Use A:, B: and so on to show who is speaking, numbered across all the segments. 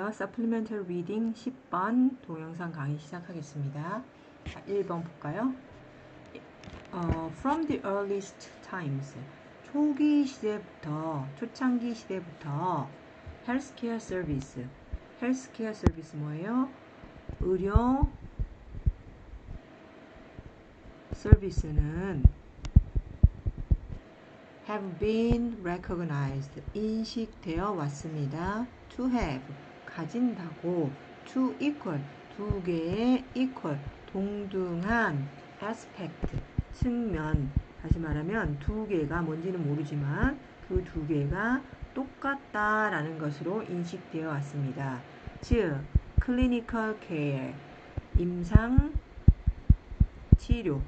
A: 볼까요? Supplemental Reading 10번 동영상 강의 시작하겠습니다. 자, 1번 볼까요? From the earliest times, 초기 시대부터, 초창기 시대부터 healthcare service 뭐예요? 의료 서비스는 have been recognized, 인식되어 왔습니다. to have, 가진다고, to equal, 두 개의 equal, 동등한 aspect, 측면, 다시 말하면 두 개가 뭔지는 모르지만 그 두 개가 똑같다라는 것으로 인식되어 왔습니다. 즉, clinical care, 임상 치료,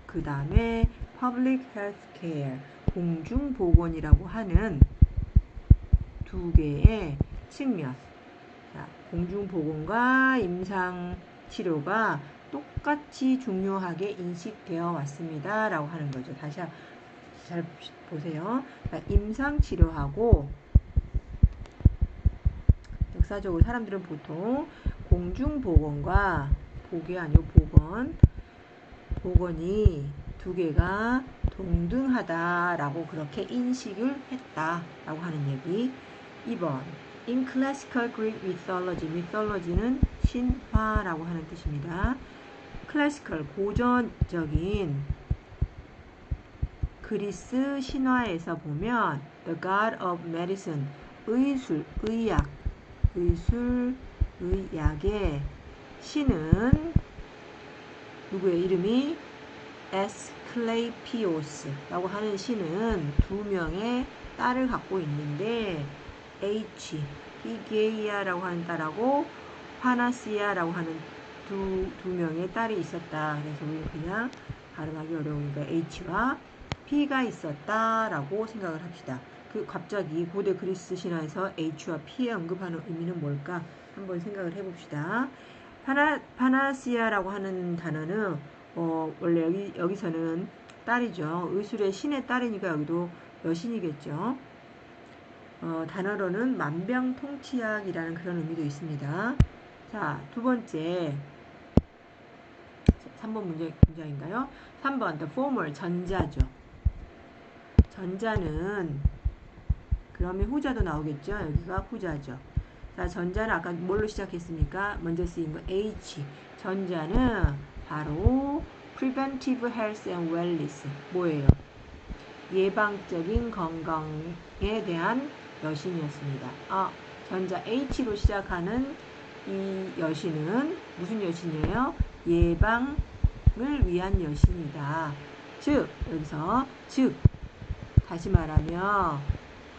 A: 그 다음에 public health care, 공중보건이라고 하는 두 개의 측면. 자, 공중보건과 임상치료가 똑같이 중요하게 인식되어 왔습니다. 라고 하는 거죠. 다시 잘 보세요. 자, 임상치료하고 역사적으로 사람들은 보통 공중보건과 보게 아니고 보건이 두 개가 동등하다라고 그렇게 인식을 했다라고 하는 얘기. 2번 In classical Greek mythology, mythology는 신화라고 하는 뜻입니다. classical, 고전적인 그리스 신화에서 보면 the god of medicine, 의약의 신은 누구의 이름이 에스클레피오스라고 하는 신은 두 명의 딸을 갖고 있는데 히게이아라고 하는 딸하고 파나시아라고 하는 두 명의 딸이 있었다. 그래서 우리 그냥 발음하기 어려우니까 H와 P가 있었다라고 생각을 합시다. 갑자기 고대 그리스 신화에서 H와 P에 언급하는 의미는 뭘까? 한번 생각을 해봅시다. 파나시아라고 하는 단어는 원래 여기서는 딸이죠. 의술의 신의 딸이니까 여기도 여신이겠죠. 단어로는 만병통치약이라는 그런 의미도 있습니다. 자, 두 번째 3번 문장인가요? 3번 the former, 전자죠. 전자는 그러면 후자도 나오겠죠. 여기가 후자죠. 자, 전자는 아까 뭘로 시작했습니까? 먼저 쓰인 거 H. 전자는 바로 preventive health and wellness. 뭐예요? 예방적인 건강에 대한 여신이었습니다. 전자 H로 시작하는 이 여신은 무슨 여신이에요? 예방을 위한 여신이다. 여기서 다시 말하면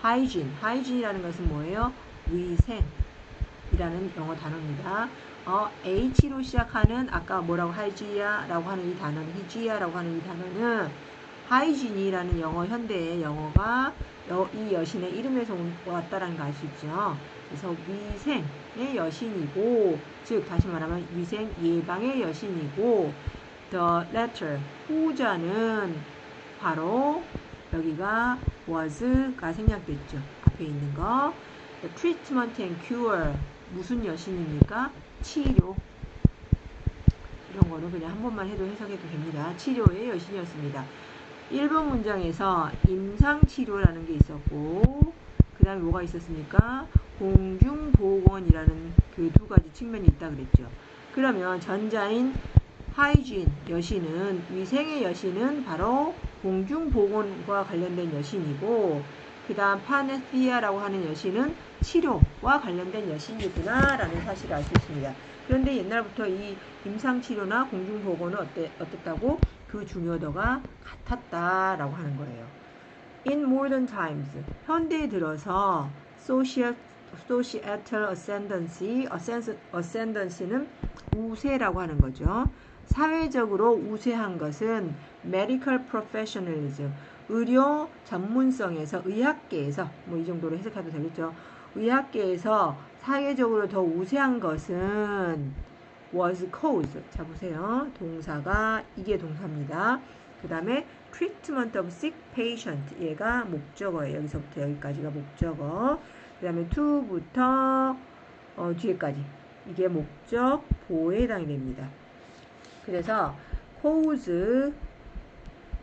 A: hygieni라는 것은 뭐예요? 위생이라는 영어 단어입니다. H로 시작하는 아까 뭐라고 hygieni라고 하는 이 단어는 hygieni라는 영어 현대의 영어가 이 여신의 이름에서 왔다라는 거 알 수 있죠. 그래서 위생의 여신이고, 다시 말하면 위생 예방의 여신이고, the latter 후자는 바로 여기가 was가 생략됐죠. 앞에 있는 거. the treatment and cure 무슨 여신입니까? 치료. 이런 거는 그냥 한 번만 해도 해석해도 됩니다. 치료의 여신이었습니다. 1번 문장에서 임상치료라는 게 있었고, 그 다음에 뭐가 있었습니까? 공중보건이라는 그 두 가지 측면이 있다 그랬죠. 그러면 전자인 하이진 여신은, 위생의 여신은 바로 공중보건과 관련된 여신이고, 그 다음 파네시아라고 하는 여신은 치료와 관련된 여신이구나 라는 사실을 알 수 있습니다. 그런데 옛날부터 이 임상치료나 공중보건은 어땠다고? 그 중요도가 같았다라고 하는 거예요. In modern times, 현대에 들어서 societal ascendancy는 우세라고 하는 거죠. 사회적으로 우세한 것은 medical professionalism, 의료 전문성에서, 의학계에서, 이 정도로 해석해도 되겠죠. 의학계에서 사회적으로 더 우세한 것은 was cause. 자, 보세요. 동사가 이게 동사입니다. 그 다음에 treatment of sick patient. 얘가 목적어예요. 여기서부터 여기까지가 목적어. 그 다음에 to부터 뒤에까지. 이게 목적 보호에 해당이 됩니다. 그래서 cause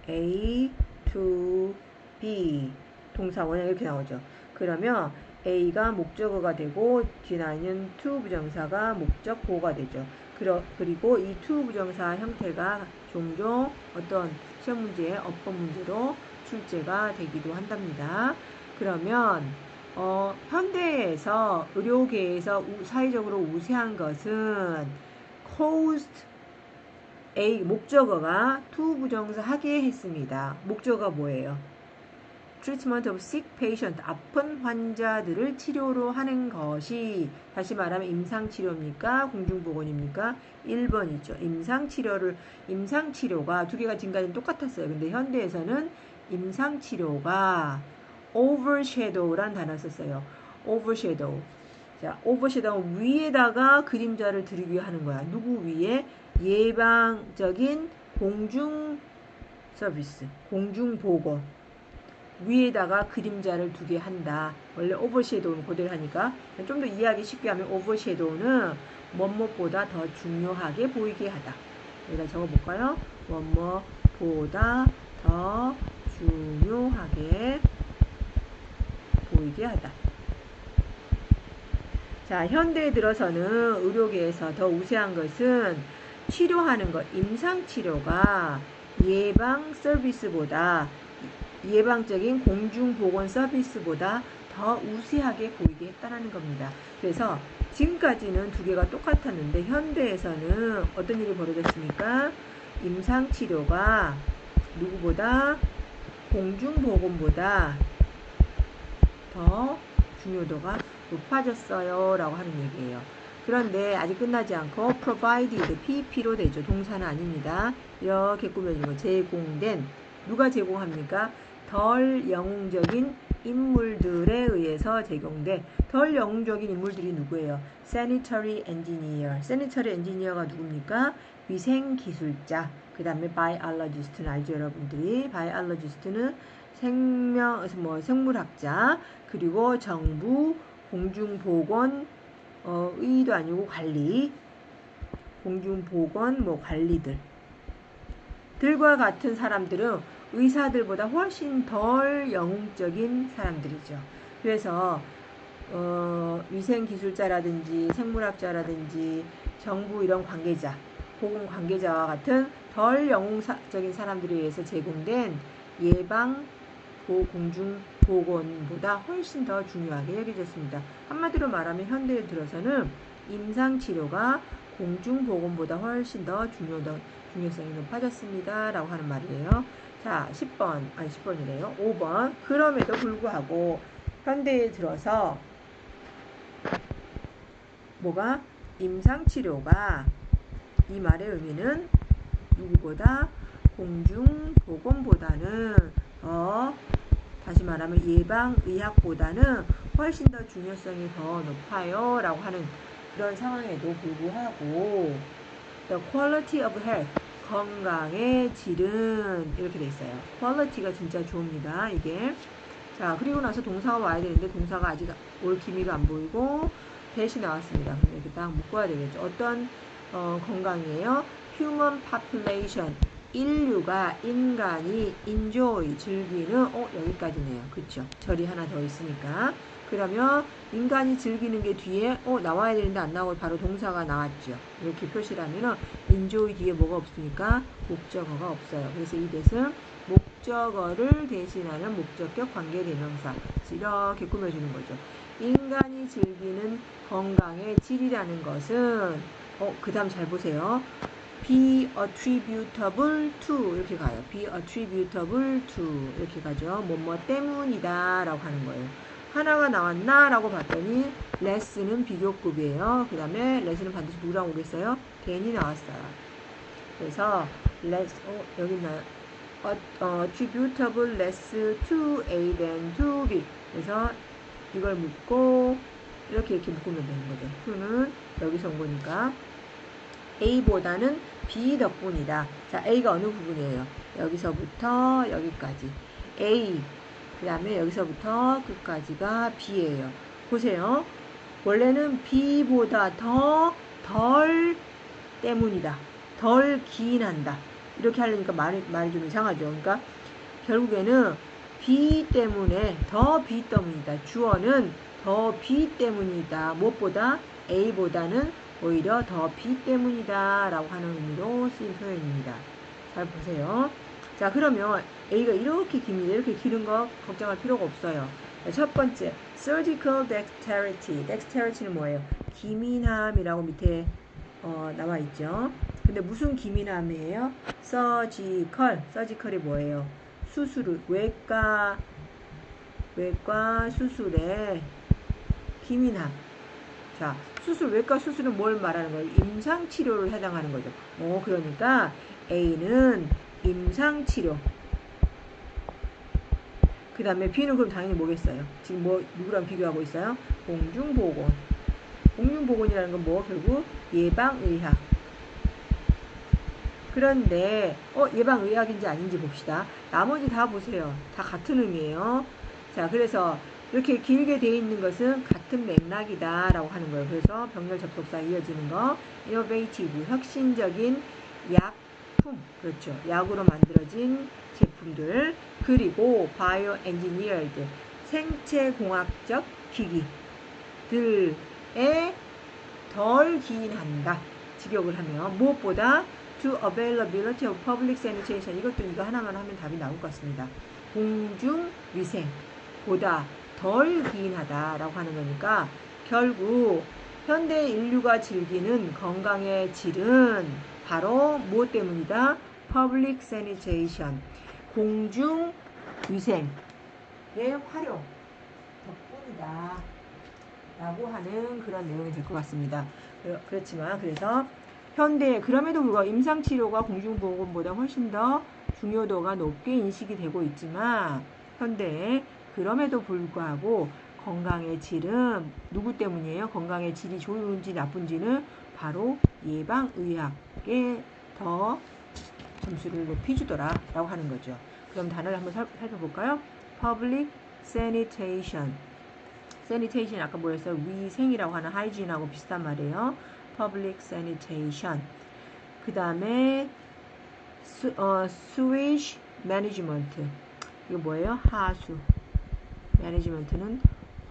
A: A to B 동사 원형 이렇게 나오죠. 그러면 A가 목적어가 되고 뒤에 나있는 to 부정사가 목적 보호가 되죠. 그리고 이 to 부정사 형태가 종종 어떤 시험 문제에 어법 문제로 출제가 되기도 한답니다. 그러면 현대에서 의료계에서 사회적으로 우세한 것은 caused A 목적어가 to 부정사 하게 했습니다. 목적어가 뭐예요? Treatment of sick patient 아픈 환자들을 치료로 하는 것이 다시 말하면 임상치료입니까? 공중보건입니까? 1번이죠. 임상치료가 두 개가 지금까지는 똑같았어요. 근데 현대에서는 임상치료가 overshadow란 단어 썼어요. overshadow. 자, overshadow는 위에다가 그림자를 들이기 위해 하는 거야. 누구 위에? 예방적인 공중 서비스, 공중보건 위에다가 그림자를 두게 한다. 원래 overshadow는 그대로 하니까 좀 더 이해하기 쉽게 하면 overshadow는 뭐뭐보다 더 중요하게 보이게 하다. 여기다 적어볼까요? 뭐뭐보다 더 중요하게 보이게 하다. 자, 현대에 들어서는 의료계에서 더 우세한 것은 치료하는 것, 임상치료가 예방 서비스보다 예방적인 공중보건 서비스보다 더 우세하게 보이게 했다는 겁니다. 그래서 지금까지는 두 개가 똑같았는데 현대에서는 어떤 일이 벌어졌습니까? 임상치료가 누구보다 공중보건보다 더 중요도가 높아졌어요 라고 하는 얘기예요. 그런데 아직 끝나지 않고 provided, PP로 되죠. 동사는 아닙니다. 이렇게 꾸며진 거 제공된 누가 제공합니까? 덜 영웅적인 인물들에 의해서 제공된 덜 영웅적인 인물들이 누구예요? Sanitary Engineer. Sanitary Engineer가 누굽니까? 위생기술자. 그 다음에 Biologist는 알죠 여러분들이? Biologist는 생물학자. 그리고 정부, 공중보건, 의도 아니고 관리. 공중보건, 관리들. 들과 같은 사람들은 의사들보다 훨씬 덜 영웅적인 사람들이죠. 그래서 위생기술자라든지 생물학자라든지 정부 이런 관계자, 보건 관계자와 같은 덜 영웅적인 사람들에 의해서 제공된 예방 공중보건보다 훨씬 더 중요하게 여겨졌습니다. 한마디로 말하면 현대에 들어서는 임상치료가 공중보건보다 훨씬 더 중요성이 높아졌습니다. 라고 하는 말이에요. 자, 10번이래요. 5번. 그럼에도 불구하고 현대에 들어서 뭐가? 임상치료가 이 말의 의미는 누구보다 공중보건보다는 다시 말하면 예방의학보다는 훨씬 더 중요성이 더 높아요. 라고 하는 그런 상황에도 불구하고 The quality of health 건강의 질은 이렇게 돼 있어요. quality가 진짜 좋습니다. 이게 자 그리고 나서 동사가 와야 되는데 동사가 아직 올 기미가 안 보이고 대시 나왔습니다. 그럼 이렇게 딱 묶어야 되겠죠. 어떤 건강이에요? Human population 인간이 enjoy 즐기는 여기까지네요. 그쵸? 절이 하나 더 있으니까 그러면 인간이 즐기는 게 뒤에 나와야 되는데 안 나오고 바로 동사가 나왔죠. 이렇게 표시를 하면은 enjoy 뒤에 뭐가 없으니까 목적어가 없어요. 그래서 이 대신 목적어를 대신하는 목적격 관계대명사 이렇게 꾸며주는 거죠. 인간이 즐기는 건강의 질이라는 것은 그 다음 잘 보세요. be attributable to 이렇게 가요. be attributable to 이렇게 가죠. 뭐뭐 때문이다 라고 하는 거예요. 하나가 나왔나? 라고 봤더니 less는 비교급이에요. 그 다음에 less는 반드시 누구랑 오겠어요? than이 나왔어요. 그래서 less 여기 있나요? attributable less to A than to B. 그래서 이걸 묶고 이렇게 묶으면 되는 거죠. to는 여기서 온 거니까 A보다는 B 덕분이다. 자, A가 어느 부분이에요? 여기서부터 여기까지 A 그 다음에 여기서부터 끝까지가 B예요. 보세요. 원래는 B보다 더 덜 때문이다. 덜 기인한다. 이렇게 하려니까 말이 좀 이상하죠. 그러니까 결국에는 B 때문에 더 B 때문이다. 주어는 더 B 때문이다. 무엇보다 A보다는 오히려 더 B 때문이다 라고 하는 의미로 쓰인 표현입니다. 잘 보세요. 자, 그러면 A가 이렇게 깁니다. 이렇게 기는 거 걱정할 필요가 없어요. 첫 번째, surgical dexterity. dexterity는 뭐예요? 기민함이라고 밑에 나와 있죠. 근데 무슨 기민함이에요? surgical이 뭐예요? 수술, 외과 수술의 기민함. 자, 외과 수술은 뭘 말하는 거예요? 임상치료를 해당하는 거죠. 그러니까 A는 임상치료. 그 다음에 B는 그럼 당연히 뭐겠어요? 지금 누구랑 비교하고 있어요? 공중보건. 공중보건이라는 건 결국 예방의학. 그런데 예방의학인지 아닌지 봅시다. 나머지 다 보세요. 다 같은 의미예요. 자, 그래서 이렇게 길게 되어 있는 것은 같은 맥락이다 라고 하는 거예요. 그래서 병렬 접속사 이어지는 거, innovative, 혁신적인 약품, 그렇죠. 약으로 만들어진 제품들, 그리고 bioengineered, 생체공학적 기기들에 덜 기인한다. 직역을 하면 무엇보다 to availability of public sanitation, 이거 하나만 하면 답이 나올 것 같습니다. 공중위생보다 덜 기인하다 라고 하는 거니까 결국 현대 인류가 즐기는 건강의 질은 바로 무엇 때문이다? public sanitation, 공중위생의 활용 덕분이다 라고 하는 그런 내용이 될 것 같습니다. 그렇지만 그래서 그럼에도 불구하고 임상치료가 공중보건보다 훨씬 더 중요도가 높게 인식이 되고 있지만 현대에 그럼에도 불구하고 건강의 질은 누구 때문이에요? 건강의 질이 좋은지 나쁜지는 바로 예방의학에 더 점수를 높이 주더라 라고 하는 거죠. 그럼 단어를 한번 살펴볼까요? Public sanitation. sanitation 아까 뭐였어요? 위생이라고 하는 hygiene하고 비슷한 말이에요. Public sanitation. 그 다음에 sewage management. 이거 뭐예요? 하수. management는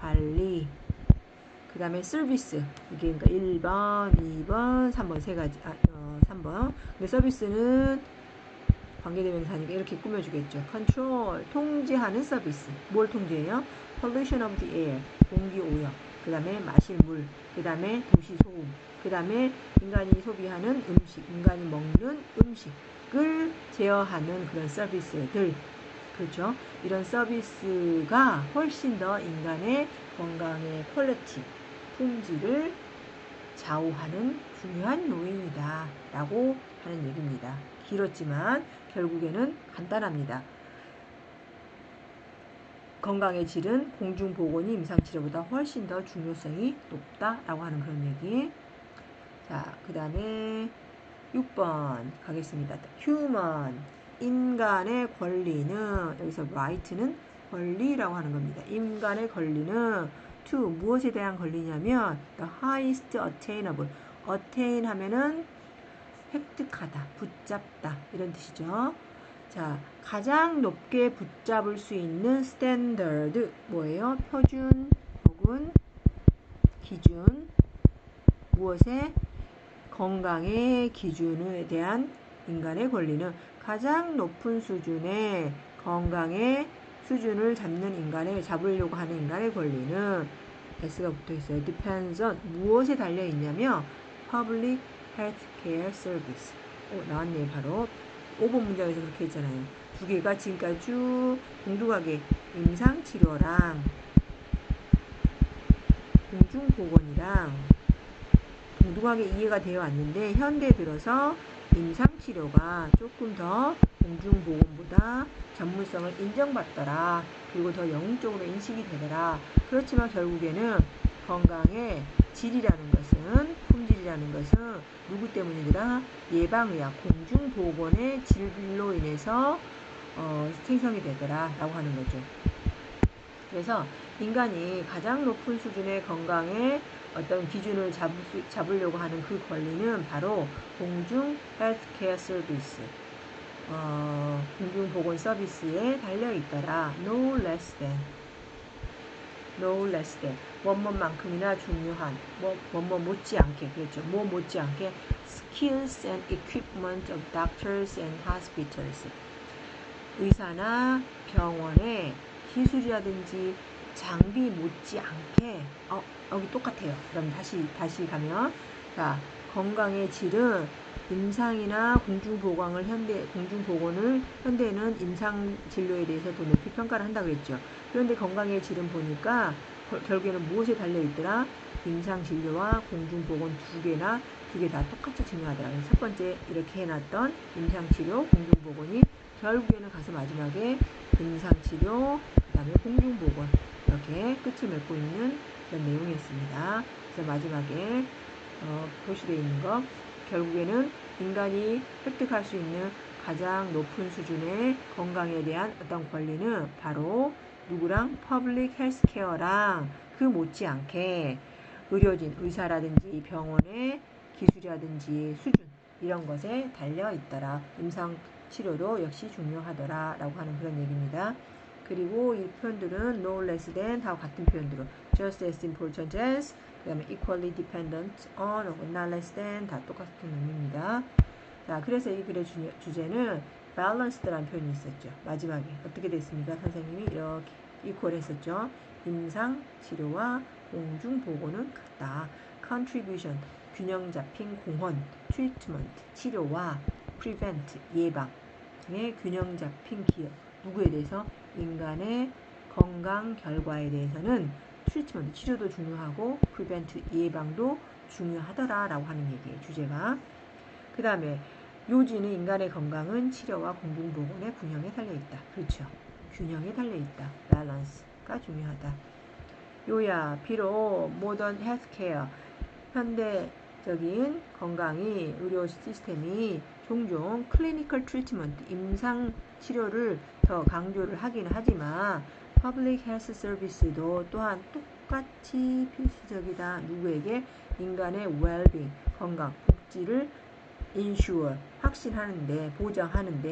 A: 관리. 그 다음에 service. 이게 그러니까 1번, 2번, 3번 세 가지. 3번. 근데 서비스는 관계대명사니까 이렇게 꾸며주겠죠. control, 통제하는 서비스. 뭘 통제해요? pollution of the air, 공기 오염. 그 다음에 마실 물. 그 다음에 도시 소음. 그 다음에 인간이 소비하는 음식, 인간이 먹는 음식을 제어하는 그런 서비스들. 그렇죠? 이런 서비스가 훨씬 더 인간의 건강의 퀄리티, 품질을 좌우하는 중요한 요인이다 라고 하는 얘기입니다. 길었지만 결국에는 간단합니다. 건강의 질은 공중보건이 임상치료보다 훨씬 더 중요성이 높다라고 하는 그런 얘기. 자, 그 다음에 6번 가겠습니다. human, 인간의 권리는, 여기서 right는 권리라고 하는 겁니다. 인간의 권리는 to, 무엇에 대한 권리냐면 the highest attainable. attain 하면은 획득하다, 붙잡다 이런 뜻이죠. 자, 가장 높게 붙잡을 수 있는 스탠더드 뭐예요? 표준 혹은 기준. 무엇에? 건강의 기준에 대한 인간의 권리는 가장 높은 수준의 건강의 수준을 잡으려고 하는 인간의 권리는 S가 붙어 있어요. depends on, 무엇에 달려 있냐면 public health care service. 나왔네요. 바로 5번 문장에서 그렇게 했잖아요. 두 개가 지금까지 쭉 동등하게 임상치료랑 공중보건이랑 동등하게 이해가 되어 왔는데 현대 들어서 임상치료가 조금 더 공중보건보다 전문성을 인정받더라. 그리고 더 영웅적으로 인식이 되더라. 그렇지만 결국에는 건강의 질이라는 것은, 품질이라는 것은 누구 때문이더라? 예방의학, 공중보건의 질로 인해서 생성이 되더라 라고 하는 거죠. 그래서 인간이 가장 높은 수준의 건강에 어떤 기준을 잡으려고 하는 그 권리는 바로 공중 헬스케어 서비스, 공중보건 서비스에 달려있더라. No less than. No less than. 뭐뭐만큼이나 중요한, 뭐뭐 못지않게, 그렇죠. 뭐 못지않게 skills and equipment of doctors and hospitals. 의사나 병원의 기술이라든지 장비 못지않게 여기 똑같아요. 그럼 다시 가면 자, 건강의 질은 임상이나 공중보건을 현대는 임상 진료에 대해서 더 높이 평가를 한다 그랬죠. 그런데 건강의 질은 보니까 결국에는 무엇에 달려 있더라? 임상 진료와 공중보건 두 개 다 똑같이 중요하더라. 첫 번째 이렇게 해놨던 임상 치료, 공중보건이 결국에는 가서 마지막에 임상치료, 그 다음에 공중보건 이렇게 끝을 맺고 있는 그런 내용이었습니다. 그래서 마지막에 표시되어 있는 거 결국에는 인간이 획득할 수 있는 가장 높은 수준의 건강에 대한 어떤 권리는 바로 누구랑? 퍼블릭 헬스케어랑 그 못지않게 의료진, 의사라든지 병원의 기술이라든지 수준 이런 것에 달려있더라. 임상 치료도 역시 중요하더라 라고 하는 그런 얘기입니다. 그리고 이 표현들은 no less than 하고 같은 표현들로 just as important as, 그 다음에 equally dependent on, not less than 다 똑같은 의미입니다. 자, 그래서 이 글의 주제는 balance드라는 표현이 있었죠. 마지막에 어떻게 됐습니까? 선생님이 이렇게 equal 했었죠. 임상 치료와 공중 보건은 같다. contribution 균형 잡힌 공헌, treatment 치료와 prevent 예방의 균형 잡힌 기여. 누구에 대해서? 인간의 건강 결과에 대해서는 트리트먼트 치료도 중요하고 prevent 예방도 중요하더라 라고 하는 얘기예요. 주제가. 그 다음에 요지는 인간의 건강은 치료와 공중보건의 균형에 달려있다. 그렇죠. 균형에 달려있다. 밸런스가 중요하다. 요야 비록 모던 헬스케어 현대적인 건강이 의료 시스템이 종종 클리니컬 트리트먼트 임상 치료를 더 강조를 하기는 하지만 퍼블릭 헬스 서비스도 또한 똑같이 필수적이다. 누구에게? 인간의 웰빙 건강 복지를 ensure 확신하는데 보장하는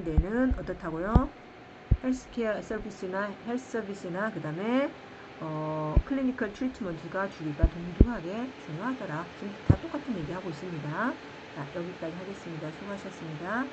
A: 데는 어떻다고요? 헬스케어 서비스나 헬스 서비스나 그 다음에 클리니컬 트리트먼트가 주기가 동등하게 중요하더라. 지금 다 똑같은 얘기하고 있습니다. 자, 여기까지 하겠습니다. 수고하셨습니다.